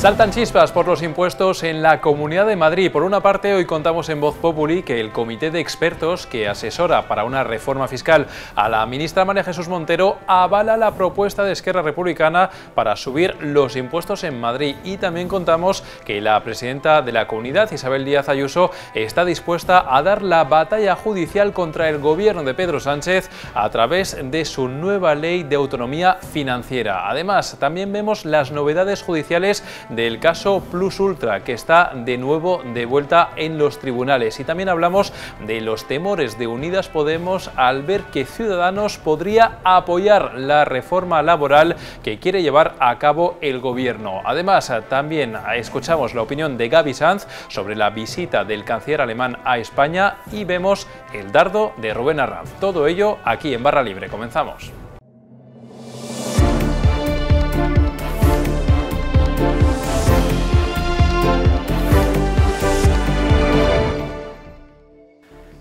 Saltan chispas por los impuestos en la Comunidad de Madrid. Por una parte, hoy contamos en Voz Populi que el comité de expertos que asesora para una reforma fiscal a la ministra María Jesús Montero avala la propuesta de Esquerra Republicana para subir los impuestos en Madrid. Y también contamos que la presidenta de la comunidad, Isabel Díaz Ayuso, está dispuesta a dar la batalla judicial contra el gobierno de Pedro Sánchez a través de su nueva ley de autonomía financiera. Además, también vemos las novedades judiciales del caso Plus Ultra, que está de nuevo de vuelta en los tribunales. Y también hablamos de los temores de Unidas Podemos al ver que Ciudadanos podría apoyar la reforma laboral que quiere llevar a cabo el gobierno. Además, también escuchamos la opinión de Gaby Sanz sobre la visita del canciller alemán a España y vemos el dardo de Rubén Arranz. Todo ello aquí en Barra Libre. Comenzamos.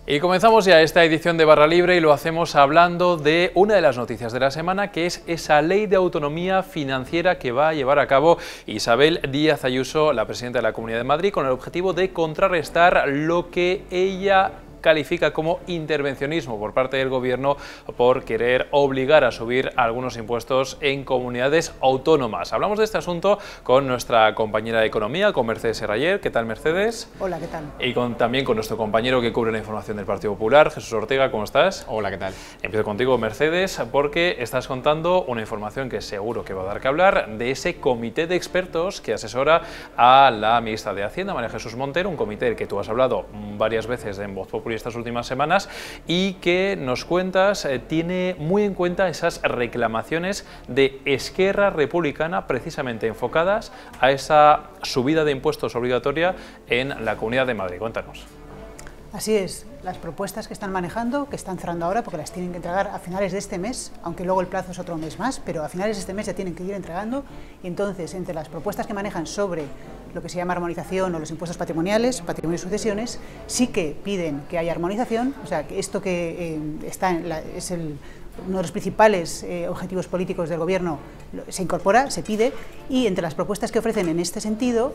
Y comenzamos ya esta edición de Barra Libre y lo hacemos hablando de una de las noticias de la semana, que es esa ley de autonomía financiera que va a llevar a cabo Isabel Díaz Ayuso, la presidenta de la Comunidad de Madrid, con el objetivo de contrarrestar lo que ella califica como intervencionismo por parte del gobierno por querer obligar a subir algunos impuestos en comunidades autónomas. Hablamos de este asunto con nuestra compañera de Economía, con Mercedes Serrayer. ¿Qué tal, Mercedes? Hola, ¿qué tal? Y también con nuestro compañero que cubre la información del Partido Popular, Jesús Ortega. ¿Cómo estás? Hola, ¿qué tal? Empiezo contigo, Mercedes, porque estás contando una información que seguro que va a dar que hablar de ese comité de expertos que asesora a la ministra de Hacienda, María Jesús Montero, un comité del que tú has hablado varias veces en Voz Populi estas últimas semanas y que nos cuentas tiene muy en cuenta esas reclamaciones de Esquerra Republicana precisamente enfocadas a esa subida de impuestos obligatoria en la Comunidad de Madrid. Cuéntanos. Así es, las propuestas que están manejando, que están cerrando ahora porque las tienen que entregar a finales de este mes, aunque luego el plazo es otro mes más, pero a finales de este mes ya tienen que ir entregando. Y entonces, entre las propuestas que manejan sobre lo que se llama armonización o los impuestos patrimoniales, patrimonio y sucesiones, sí que piden que haya armonización, o sea, que esto que es uno de los principales objetivos políticos del gobierno se incorpora, se pide, y entre las propuestas que ofrecen en este sentido,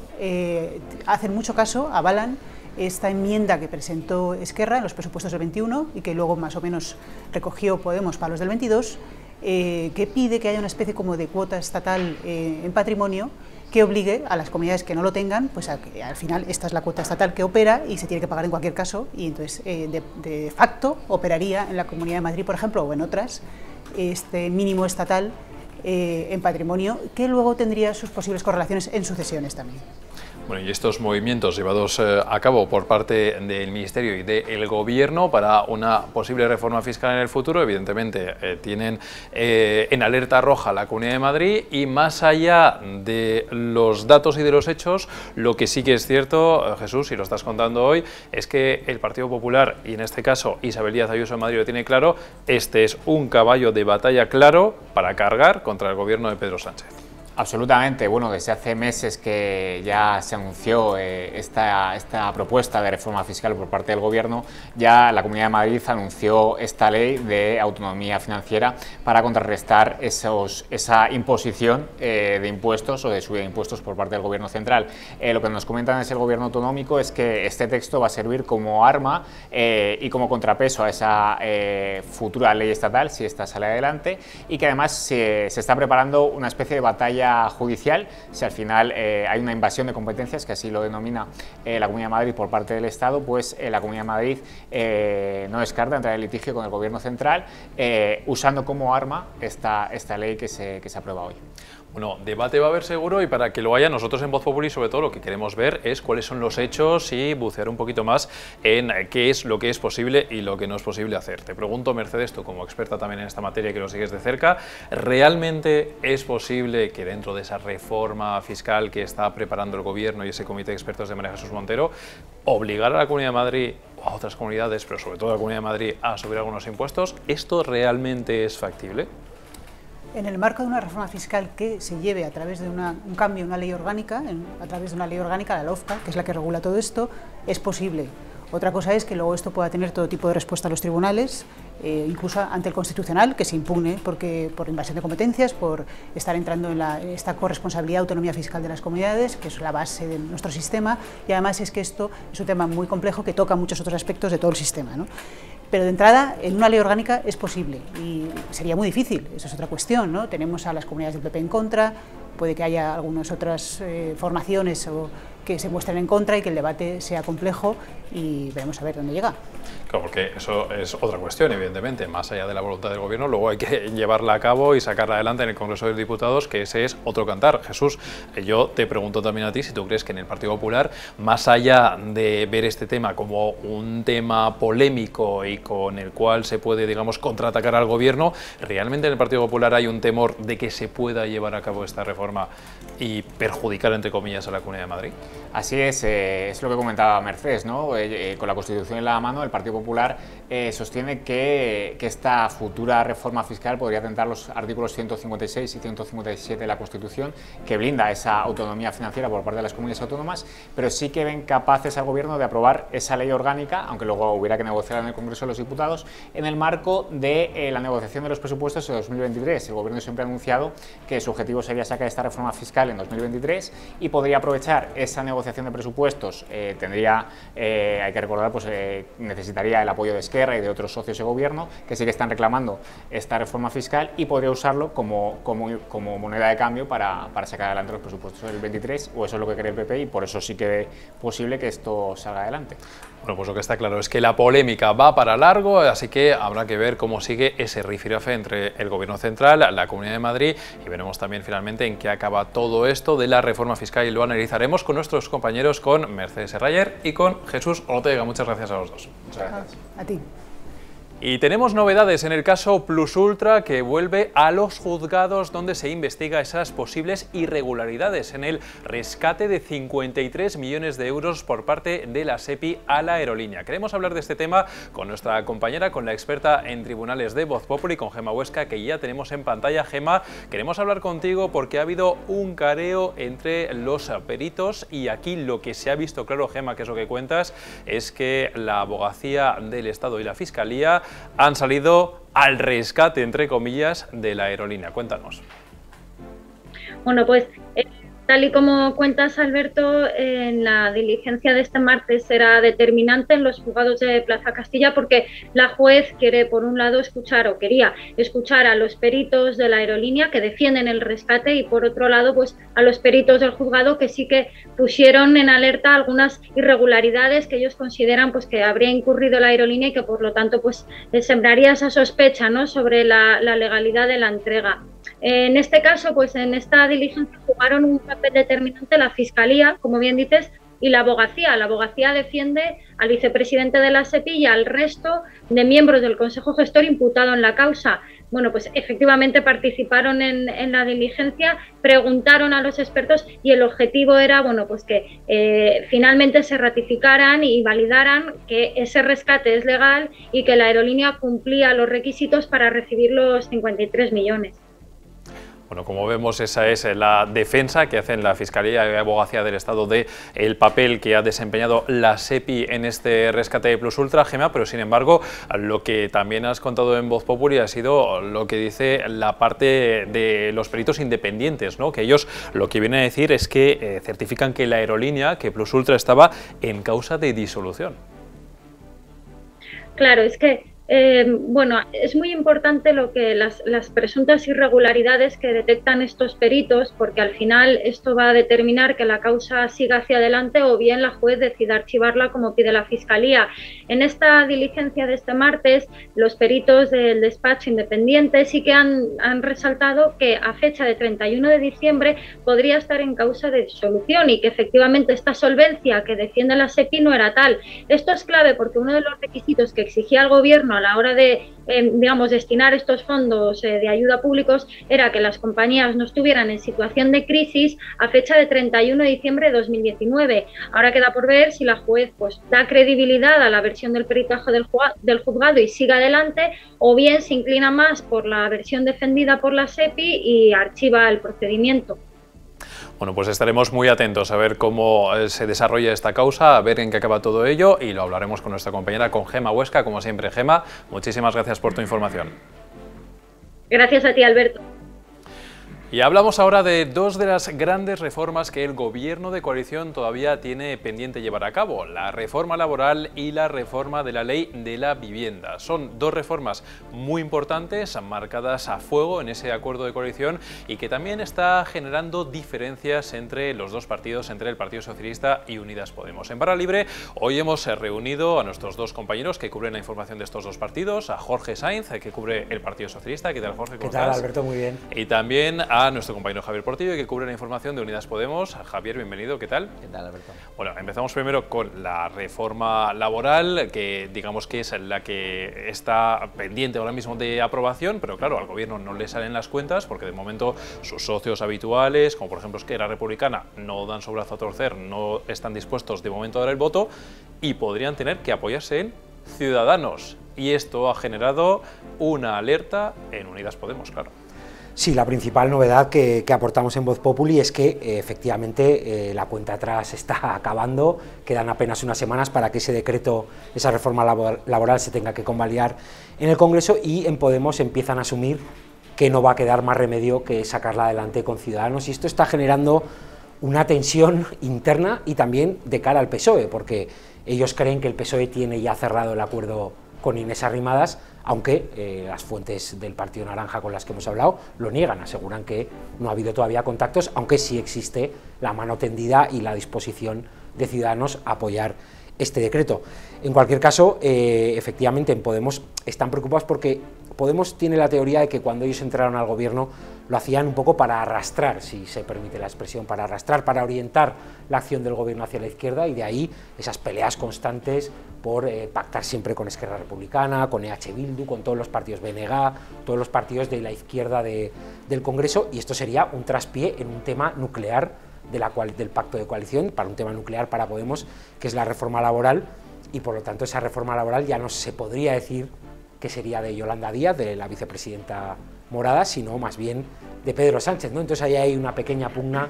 hacen mucho caso, avalan esta enmienda que presentó Esquerra en los presupuestos del 21 y que luego más o menos recogió Podemos para los del 22, que pide que haya una especie como de cuota estatal en patrimonio que obligue a las comunidades que no lo tengan, pues a que al final esta es la cuota estatal que opera y se tiene que pagar en cualquier caso, y entonces de facto operaría en la Comunidad de Madrid, por ejemplo, o en otras, este mínimo estatal en patrimonio, que luego tendría sus posibles correlaciones en sucesiones también. Bueno, y estos movimientos llevados a cabo por parte del Ministerio y del Gobierno para una posible reforma fiscal en el futuro, evidentemente tienen en alerta roja la Comunidad de Madrid, y más allá de los datos y de los hechos, lo que sí que es cierto, Jesús, y lo estás contando hoy, es que el Partido Popular, y en este caso Isabel Díaz Ayuso en Madrid lo tiene claro, este es un caballo de batalla claro para cargar contra el gobierno de Pedro Sánchez. Absolutamente. Bueno, desde hace meses que ya se anunció esta propuesta de reforma fiscal por parte del Gobierno, ya la Comunidad de Madrid anunció esta ley de autonomía financiera para contrarrestar esa imposición de impuestos o de subida de impuestos por parte del Gobierno central. Lo que nos comentan desde el Gobierno autonómico es que este texto va a servir como arma y como contrapeso a esa futura ley estatal, si esta sale adelante, y que además se está preparando una especie de batalla judicial si al final hay una invasión de competencias, que así lo denomina la Comunidad de Madrid por parte del Estado, pues la Comunidad de Madrid no descarta entrar en litigio con el Gobierno central usando como arma esta ley que se aprueba hoy. Bueno, debate va a haber seguro, y para que lo haya, nosotros en Voz Populi sobre todo lo que queremos ver es cuáles son los hechos y bucear un poquito más en qué es lo que es posible y lo que no es posible hacer. Te pregunto, Mercedes, tú como experta también en esta materia que lo sigues de cerca, ¿realmente es posible que dentro de esa reforma fiscal que está preparando el gobierno y ese comité de expertos de María Jesús Montero, obligar a la Comunidad de Madrid o a otras comunidades, pero sobre todo a la Comunidad de Madrid, a subir algunos impuestos? ¿Esto realmente es factible? En el marco de una reforma fiscal que se lleve a través de un cambio en una ley orgánica, a través de una ley orgánica, la LOFCA, que es la que regula todo esto, es posible. Otra cosa es que luego esto pueda tener todo tipo de respuesta a los tribunales, incluso ante el Constitucional, que se impugne por invasión de competencias, por estar entrando en esta corresponsabilidad, autonomía fiscal de las comunidades, que es la base de nuestro sistema, y además es que esto es un tema muy complejo que toca muchos otros aspectos de todo el sistema, ¿no? Pero de entrada, en una ley orgánica es posible y sería muy difícil, eso es otra cuestión, ¿no? Tenemos a las comunidades del PP en contra, puede que haya algunas otras formaciones que se muestren en contra y que el debate sea complejo y veremos a ver dónde llega. Claro, porque eso es otra cuestión, evidentemente, más allá de la voluntad del Gobierno, luego hay que llevarla a cabo y sacarla adelante en el Congreso de los Diputados, que ese es otro cantar. Jesús, yo te pregunto también a ti si tú crees que en el Partido Popular, más allá de ver este tema como un tema polémico y con el cual se puede, digamos, contraatacar al Gobierno, ¿realmente en el Partido Popular hay un temor de que se pueda llevar a cabo esta reforma y perjudicar, entre comillas, a la Comunidad de Madrid? Así es lo que comentaba Mercedes, ¿no? Con la Constitución en la mano, el Partido Popular sostiene que esta futura reforma fiscal podría atentar los artículos 156 y 157 de la Constitución, que blinda esa autonomía financiera por parte de las comunidades autónomas, pero sí que ven capaces al Gobierno de aprobar esa ley orgánica, aunque luego hubiera que negociar en el Congreso de los Diputados, en el marco de la negociación de los presupuestos de 2023. El Gobierno siempre ha anunciado que su objetivo sería sacar esta reforma fiscal en 2023 y podría aprovechar esa negociación de presupuestos. Hay que recordar, pues necesitaría el apoyo de Esquerra y de otros socios de Gobierno que sí que están reclamando esta reforma fiscal y podría usarlo como moneda de cambio para sacar adelante los presupuestos del 23, o eso es lo que cree el PP, y por eso sí que es posible que esto salga adelante. Bueno, pues lo que está claro es que la polémica va para largo, así que habrá que ver cómo sigue ese rifirrafe entre el Gobierno central, la Comunidad de Madrid, y veremos también finalmente en qué acaba todo esto de la reforma fiscal, y lo analizaremos con nuestros compañeros, con Mercedes Herrayer y con Jesús Ortega. Muchas gracias a los dos. Muchas gracias. A ti. Y tenemos novedades en el caso Plus Ultra, que vuelve a los juzgados, donde se investiga esas posibles irregularidades en el rescate de 53 millones de euros por parte de la SEPI a la aerolínea. Queremos hablar de este tema con nuestra compañera, con la experta en tribunales de Voz Populi, con Gemma Huesca, que ya tenemos en pantalla. Gemma, queremos hablar contigo porque ha habido un careo entre los peritos, y aquí lo que se ha visto claro, Gemma, que es lo que cuentas, es que la abogacía del Estado y la Fiscalía han salido al rescate, entre comillas, de la aerolínea. Cuéntanos. Bueno, pues tal y como cuentas, Alberto, en la diligencia de este martes será determinante en los juzgados de Plaza Castilla, porque la juez quiere, por un lado, quería escuchar a los peritos de la aerolínea que defienden el rescate, y por otro lado, pues a los peritos del juzgado que sí que pusieron en alerta algunas irregularidades que ellos consideran pues que habría incurrido la aerolínea y que por lo tanto pues sembraría esa sospecha, ¿no?, sobre la legalidad de la entrega. En este caso, pues en esta diligencia jugaron un papel determinante la Fiscalía, como bien dices, y la abogacía. La abogacía defiende al vicepresidente de la SEPI y al resto de miembros del Consejo Gestor imputado en la causa. Bueno, pues efectivamente participaron en la diligencia, preguntaron a los expertos, y el objetivo era, bueno, pues que finalmente se ratificaran y validaran que ese rescate es legal y que la aerolínea cumplía los requisitos para recibir los 53 millones. Bueno, como vemos, esa es la defensa que hacen la Fiscalía y Abogacía del Estado de el papel que ha desempeñado la SEPI en este rescate de Plus Ultra, Gemma, pero sin embargo, lo que también has contado en Voz Populi ha sido lo que dice la parte de los peritos independientes, ¿no?, que ellos lo que vienen a decir es que certifican que la aerolínea, que Plus Ultra, estaba en causa de disolución. Claro, es que bueno, es muy importante lo que las presuntas irregularidades que detectan estos peritos, porque al final esto va a determinar que la causa siga hacia adelante o bien la juez decida archivarla como pide la Fiscalía. En esta diligencia de este martes, los peritos del despacho independiente sí que han resaltado que a fecha de 31 de diciembre podría estar en causa de disolución y que efectivamente esta solvencia que defiende la SEPI no era tal. Esto es clave porque uno de los requisitos que exigía el Gobierno a la hora de, digamos, destinar estos fondos de ayuda públicos era que las compañías no estuvieran en situación de crisis a fecha de 31 de diciembre de 2019. Ahora queda por ver si la juez pues da credibilidad a la versión del peritaje del juzgado y sigue adelante, o bien se inclina más por la versión defendida por la SEPI y archiva el procedimiento. Bueno, pues estaremos muy atentos a ver cómo se desarrolla esta causa, a ver en qué acaba todo ello, y lo hablaremos con nuestra compañera, con Gema Huesca, como siempre. Gema, muchísimas gracias por tu información. Gracias a ti, Alberto. Y hablamos ahora de dos de las grandes reformas que el gobierno de coalición todavía tiene pendiente llevar a cabo, la reforma laboral y la reforma de la ley de la vivienda. Son dos reformas muy importantes, marcadas a fuego en ese acuerdo de coalición y que también está generando diferencias entre los dos partidos, entre el Partido Socialista y Unidas Podemos. En Barra Libre hoy hemos reunido a nuestros dos compañeros que cubren la información de estos dos partidos, a Jorge Sainz, que cubre el Partido Socialista. ¿Qué tal, Jorge? ¿Qué tal, Alberto? Muy bien. Y también a nuestro compañero Javier Portillo, que cubre la información de Unidas Podemos. Javier, bienvenido, ¿qué tal? ¿Qué tal, Alberto? Bueno, empezamos primero con la reforma laboral, que digamos que es la que está pendiente ahora mismo de aprobación, pero claro, al gobierno no le salen las cuentas porque de momento sus socios habituales, como por ejemplo Esquerra Republicana, no dan su brazo a torcer, no están dispuestos de momento a dar el voto y podrían tener que apoyarse en Ciudadanos. Y esto ha generado una alerta en Unidas Podemos, claro. Sí, la principal novedad que aportamos en Voz Populi es que efectivamente la cuenta atrás está acabando, quedan apenas unas semanas para que ese decreto, esa reforma laboral se tenga que convalidar en el Congreso, y en Podemos empiezan a asumir que no va a quedar más remedio que sacarla adelante con Ciudadanos, y esto está generando una tensión interna y también de cara al PSOE, porque ellos creen que el PSOE tiene ya cerrado el acuerdo con Inés Arrimadas, aunque las fuentes del Partido Naranja con las que hemos hablado lo niegan, aseguran que no ha habido todavía contactos, aunque sí existe la mano tendida y la disposición de Ciudadanos a apoyar este decreto. En cualquier caso, efectivamente en Podemos están preocupados porque Podemos tiene la teoría de que cuando ellos entraron al gobierno lo hacían un poco para arrastrar, si se permite la expresión, para arrastrar, para orientar la acción del gobierno hacia la izquierda, y de ahí esas peleas constantes por pactar siempre con Esquerra Republicana, con EH Bildu, con todos los partidos BNG, todos los partidos de la izquierda del Congreso, y esto sería un traspié en un tema nuclear del pacto de coalición, para un tema nuclear para Podemos, que es la reforma laboral, y por lo tanto esa reforma laboral ya no se podría decir que sería de Yolanda Díaz, de la vicepresidenta morada, sino más bien de Pedro Sánchez, ¿no? Entonces ahí hay una pequeña pugna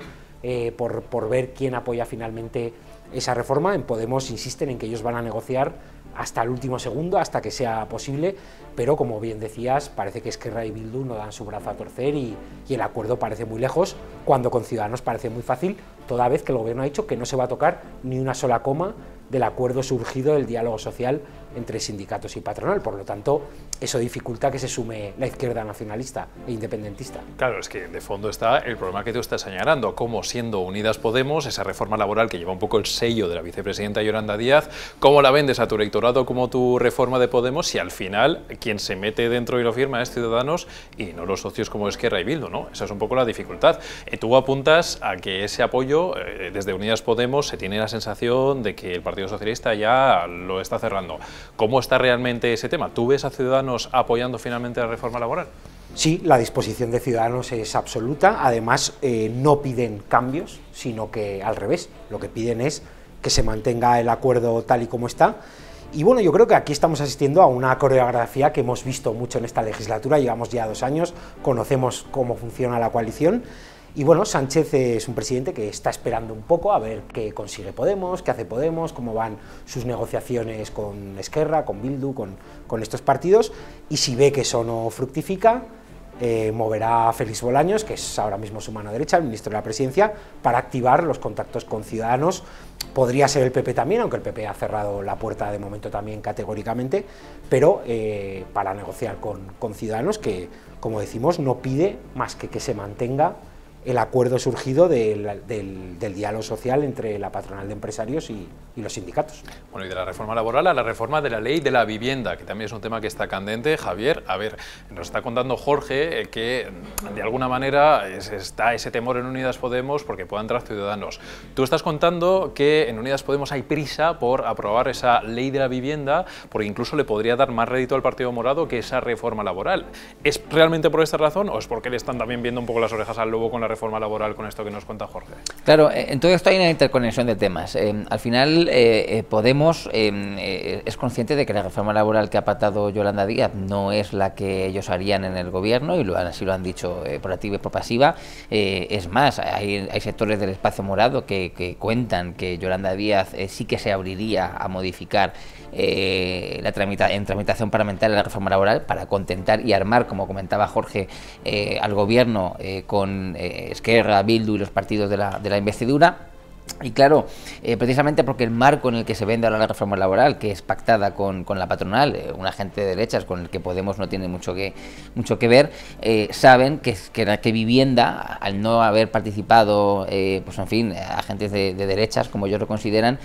por ver quién apoya finalmente esa reforma. En Podemos insisten en que ellos van a negociar hasta el último segundo, hasta que sea posible, pero como bien decías, parece que Esquerra y Bildu no dan su brazo a torcer y el acuerdo parece muy lejos, cuando con Ciudadanos parece muy fácil, toda vez que el gobierno ha dicho que no se va a tocar ni una sola coma del acuerdo surgido del diálogo social entre sindicatos y patronal. Por lo tanto, eso dificulta que se sume la izquierda nacionalista e independentista. Claro, es que de fondo está el problema que tú estás señalando, cómo siendo Unidas Podemos, esa reforma laboral que lleva un poco el sello de la vicepresidenta Yolanda Díaz, cómo la vendes a tu electorado como tu reforma de Podemos, si al final quien se mete dentro y lo firma es Ciudadanos y no los socios como Esquerra y Bildu, ¿no? Esa es un poco la dificultad. Tú apuntas a que ese apoyo desde Unidas Podemos se tiene la sensación de que el Partido Socialista ya lo está cerrando. ¿Cómo está realmente ese tema? ¿Tú ves a Ciudadanos apoyando finalmente la reforma laboral? Sí, la disposición de Ciudadanos es absoluta. Además, no piden cambios, sino que al revés, lo que piden es que se mantenga el acuerdo tal y como está. Y bueno, yo creo que aquí estamos asistiendo a una coreografía que hemos visto mucho en esta legislatura. Llevamos ya 2 años, conocemos cómo funciona la coalición. Y bueno, Sánchez es un presidente que está esperando un poco a ver qué consigue Podemos, qué hace Podemos, cómo van sus negociaciones con Esquerra, con Bildu, con estos partidos, y si ve que eso no fructifica, moverá a Félix Bolaños, que es ahora mismo su mano derecha, el ministro de la Presidencia, para activar los contactos con Ciudadanos. Podría ser el PP también, aunque el PP ha cerrado la puerta de momento también categóricamente, pero para negociar con Ciudadanos, que, como decimos, no pide más que se mantenga el acuerdo surgido del diálogo social entre la patronal de empresarios y los sindicatos. Bueno, y de la reforma laboral a la reforma de la ley de la vivienda, que también es un tema que está candente. Javier, a ver, nos está contando Jorge que de alguna manera está ese temor en Unidas Podemos porque puedan entrar Ciudadanos. Tú estás contando que en Unidas Podemos hay prisa por aprobar esa ley de la vivienda, porque incluso le podría dar más rédito al Partido Morado que esa reforma laboral. ¿Es realmente por esta razón o es porque le están también viendo un poco las orejas al lobo con la reforma laboral con esto que nos cuenta Jorge? Claro, en todo esto hay una interconexión de temas. Al final, Podemos es consciente de que la reforma laboral que ha pactado Yolanda Díaz no es la que ellos harían en el gobierno, y así lo han dicho por activa y por pasiva. Es más, hay sectores del espacio morado que cuentan que Yolanda Díaz sí que se abriría a modificar en tramitación parlamentaria la reforma laboral para contentar y armar, como comentaba Jorge, al gobierno con Esquerra, Bildu y los partidos de la investidura. Y claro, precisamente porque el marco en el que se vende ahora la reforma laboral, que es pactada con la patronal, un agente de derechas con el que Podemos no tiene mucho que ver, saben que Vivienda, al no haber participado, pues en fin, agentes de derechas, como ellos lo consideran,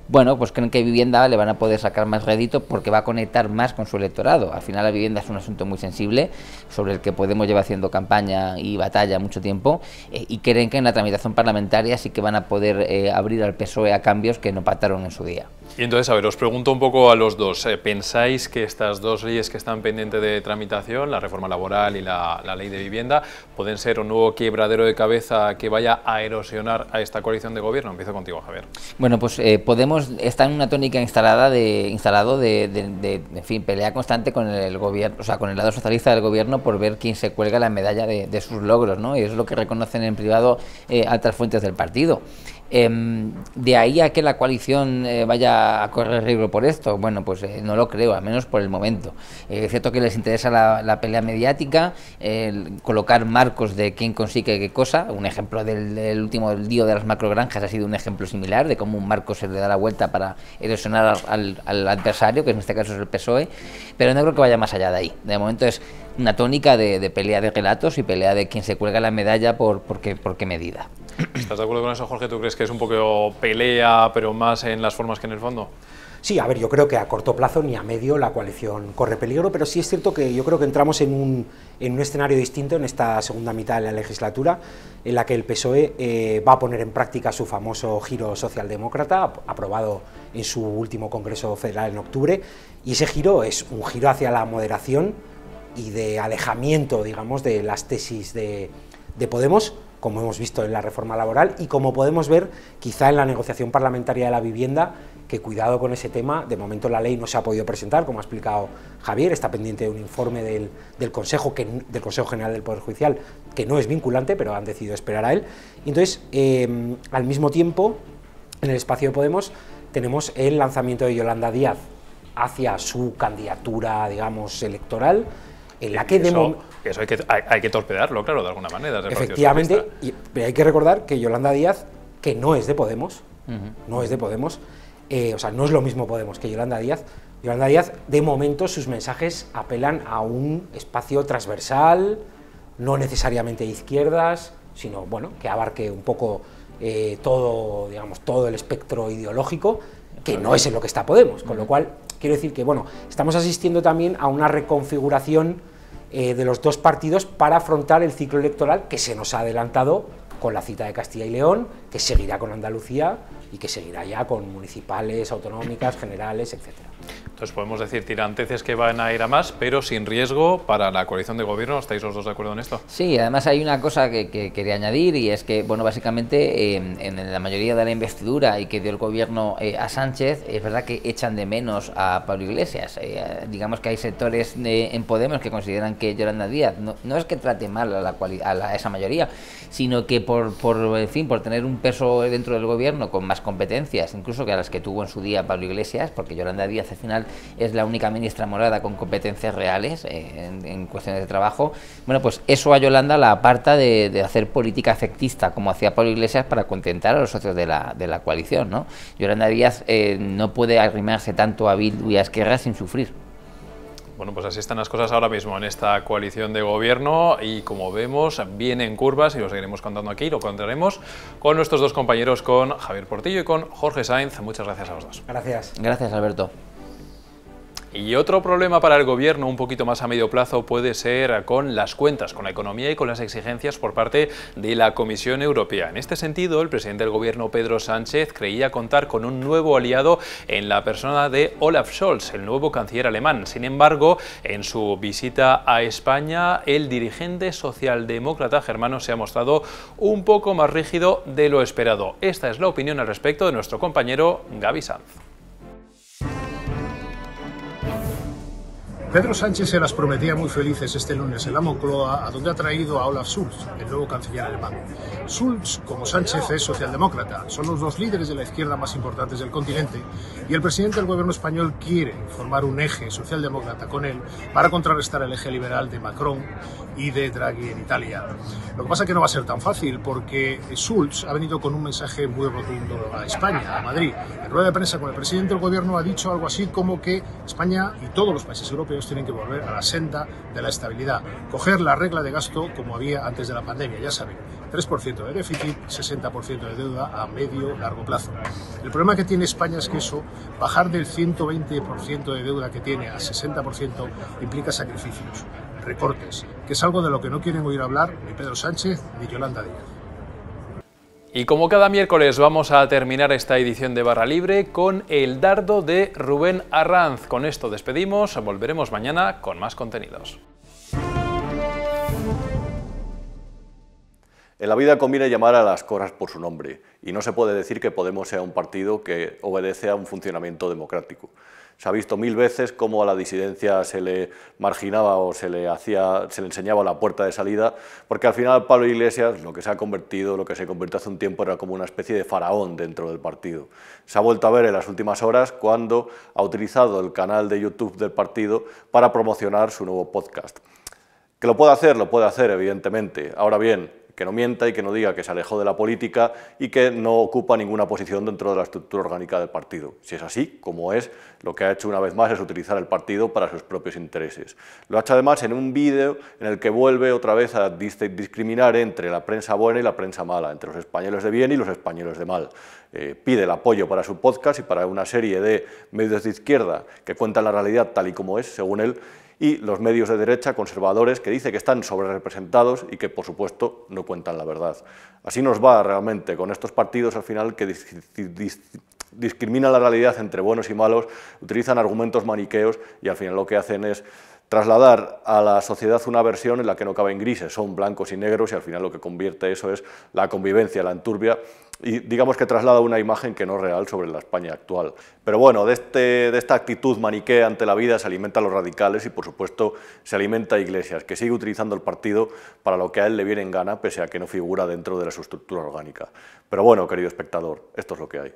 bueno, pues creen que Vivienda le van a poder sacar más rédito porque va a conectar más con su electorado. Al final la vivienda es un asunto muy sensible sobre el que Podemos lleva haciendo campaña y batalla mucho tiempo, y creen que en la tramitación parlamentaria sí que van a poder abrir al PSOE a cambios que no pactaron en su día. Y entonces, a ver, os pregunto un poco a los dos, ¿pensáis que estas dos leyes que están pendientes de tramitación, la reforma laboral y la ley de vivienda, pueden ser un nuevo quebradero de cabeza que vaya a erosionar a esta coalición de gobierno? Empiezo contigo, Javier. Bueno, pues Podemos está en una tónica instalado de en fin, pelea constante con el gobierno, o sea, con el lado socialista del gobierno por ver quién se cuelga la medalla de sus logros, ¿no? Y eso es lo que reconocen en privado altas fuentes del partido. De ahí a que la coalición vaya a correr riesgo por esto, bueno, pues no lo creo, al menos por el momento. Es cierto que les interesa la pelea mediática, colocar marcos de quién consigue qué cosa. Un ejemplo del último lío de las macrogranjas ha sido un ejemplo similar de cómo un marco se le da la vuelta para erosionar al adversario, que en este caso es el PSOE, pero no creo que vaya más allá de ahí. De momento es una tónica de pelea de relatos y pelea de quién se cuelga la medalla por qué medida. ¿Estás de acuerdo con eso, Jorge? ¿Tú crees que es un poco pelea, pero más en las formas que en el fondo? Sí, a ver, yo creo que a corto plazo ni a medio la coalición corre peligro, pero sí es cierto que yo creo que entramos en un escenario distinto en esta segunda mitad de la legislatura, en la que el PSOE va a poner en práctica su famoso giro socialdemócrata, aprobado en su último Congreso Federal en octubre, y ese giro es un giro hacia la moderación y de alejamiento, digamos, de las tesis de Podemos, como hemos visto en la reforma laboral y como podemos ver quizá en la negociación parlamentaria de la vivienda, que cuidado con ese tema, de momento la ley no se ha podido presentar, como ha explicado Javier, está pendiente de un informe del Consejo General del Poder Judicial, que no es vinculante, pero han decidido esperar a él. Y entonces, al mismo tiempo, en el espacio de Podemos, tenemos el lanzamiento de Yolanda Díaz hacia su candidatura, digamos, electoral, en la que eso hay que torpedarlo, claro, de alguna manera. Efectivamente, pero hay que recordar que Yolanda Díaz, que no es de Podemos, no es de Podemos, o sea, no es lo mismo Podemos que Yolanda Díaz. Yolanda Díaz, de momento, sus mensajes apelan a un espacio transversal, no necesariamente de izquierdas, sino, bueno, que abarque un poco todo, digamos, todo el espectro ideológico, que no es en lo que está Podemos, con lo cual, quiero decir que, bueno, estamos asistiendo también a una reconfiguración de los dos partidos para afrontar el ciclo electoral que se nos ha adelantado con la cita de Castilla y León, que seguirá con Andalucía y que seguirá ya con municipales, autonómicas, generales, etcétera. Entonces podemos decir tiranteces que van a ir a más, pero sin riesgo para la coalición de gobierno. ¿Estáis los dos de acuerdo en esto? Sí, además hay una cosa que quería añadir, y es que, bueno, básicamente en la mayoría de la investidura y que dio el gobierno a Sánchez, es verdad que echan de menos a Pablo Iglesias. Digamos que hay sectores en Podemos que consideran que Yolanda Díaz no es que trate mal a esa mayoría, sino que por tener un peso dentro del gobierno con más competencias, incluso que a las que tuvo en su día Pablo Iglesias, porque Yolanda Díaz al final es la única ministra morada con competencias reales en cuestiones de trabajo. Bueno, pues eso a Yolanda la aparta de hacer política efectista como hacía Pablo Iglesias para contentar a los socios de la coalición, ¿no? Yolanda Díaz no puede arrimarse tanto a Bildu y a Esquerra sin sufrir. Bueno, pues así están las cosas ahora mismo en esta coalición de gobierno, y como vemos, vienen curvas y lo seguiremos contando aquí, lo contaremos con nuestros dos compañeros, con Javier Portillo y con Jorge Sainz. Muchas gracias a los dos. Gracias. Gracias, Alberto. Y otro problema para el Gobierno, un poquito más a medio plazo, puede ser con las cuentas, con la economía y con las exigencias por parte de la Comisión Europea. En este sentido, el presidente del Gobierno, Pedro Sánchez, creía contar con un nuevo aliado en la persona de Olaf Scholz, el nuevo canciller alemán. Sin embargo, en su visita a España, el dirigente socialdemócrata germano se ha mostrado un poco más rígido de lo esperado. Esta es la opinión al respecto de nuestro compañero Gaby Sanz. Pedro Sánchez se las prometía muy felices este lunes en la Moncloa, a donde ha traído a Olaf Scholz, el nuevo canciller alemán. Scholz, como Sánchez, es socialdemócrata. Son los dos líderes de la izquierda más importantes del continente y el presidente del gobierno español quiere formar un eje socialdemócrata con él para contrarrestar el eje liberal de Macron y de Draghi en Italia. Lo que pasa es que no va a ser tan fácil porque Scholz ha venido con un mensaje muy rotundo a España, a Madrid. En rueda de prensa con el presidente del gobierno ha dicho algo así como que España y todos los países europeos tienen que volver a la senda de la estabilidad, coger la regla de gasto como había antes de la pandemia, ya saben, 3% de déficit, 60% de deuda a medio largo plazo. El problema que tiene España es que eso, bajar del 120% de deuda que tiene a 60% implica sacrificios, recortes, que es algo de lo que no quieren oír hablar ni Pedro Sánchez ni Yolanda Díaz. Y como cada miércoles vamos a terminar esta edición de Barra Libre con el dardo de Rubén Arranz. Con esto despedimos, volveremos mañana con más contenidos. En la vida conviene llamar a las cosas por su nombre y no se puede decir que Podemos sea un partido que obedece a un funcionamiento democrático. Se ha visto mil veces cómo a la disidencia se le marginaba o se le enseñaba la puerta de salida, porque al final Pablo Iglesias lo que se convirtió hace un tiempo era como una especie de faraón dentro del partido. Se ha vuelto a ver en las últimas horas cuando ha utilizado el canal de YouTube del partido para promocionar su nuevo podcast. ¿Que lo puede hacer evidentemente. Ahora bien, que no mienta y que no diga que se alejó de la política y que no ocupa ninguna posición dentro de la estructura orgánica del partido. Si es así, como es, lo que ha hecho una vez más es utilizar el partido para sus propios intereses. Lo ha hecho además en un vídeo en el que vuelve otra vez a discriminar entre la prensa buena y la prensa mala, entre los españoles de bien y los españoles de mal. Pide el apoyo para su podcast y para una serie de medios de izquierda que cuentan la realidad tal y como es, según él, y los medios de derecha conservadores que dice que están sobrerepresentados y que, por supuesto, no cuentan la verdad. Así nos va realmente con estos partidos al final que discriminan la realidad entre buenos y malos, utilizan argumentos maniqueos y al final lo que hacen es trasladar a la sociedad una versión en la que no caben grises, son blancos y negros y al final lo que convierte eso es la convivencia, la enturbia y digamos que traslada una imagen que no es real sobre la España actual. Pero bueno, de esta actitud maniquea ante la vida se alimentan los radicales y por supuesto se alimenta Iglesias, que sigue utilizando el partido para lo que a él le viene en gana, pese a que no figura dentro de su estructura orgánica. Pero bueno, querido espectador, esto es lo que hay.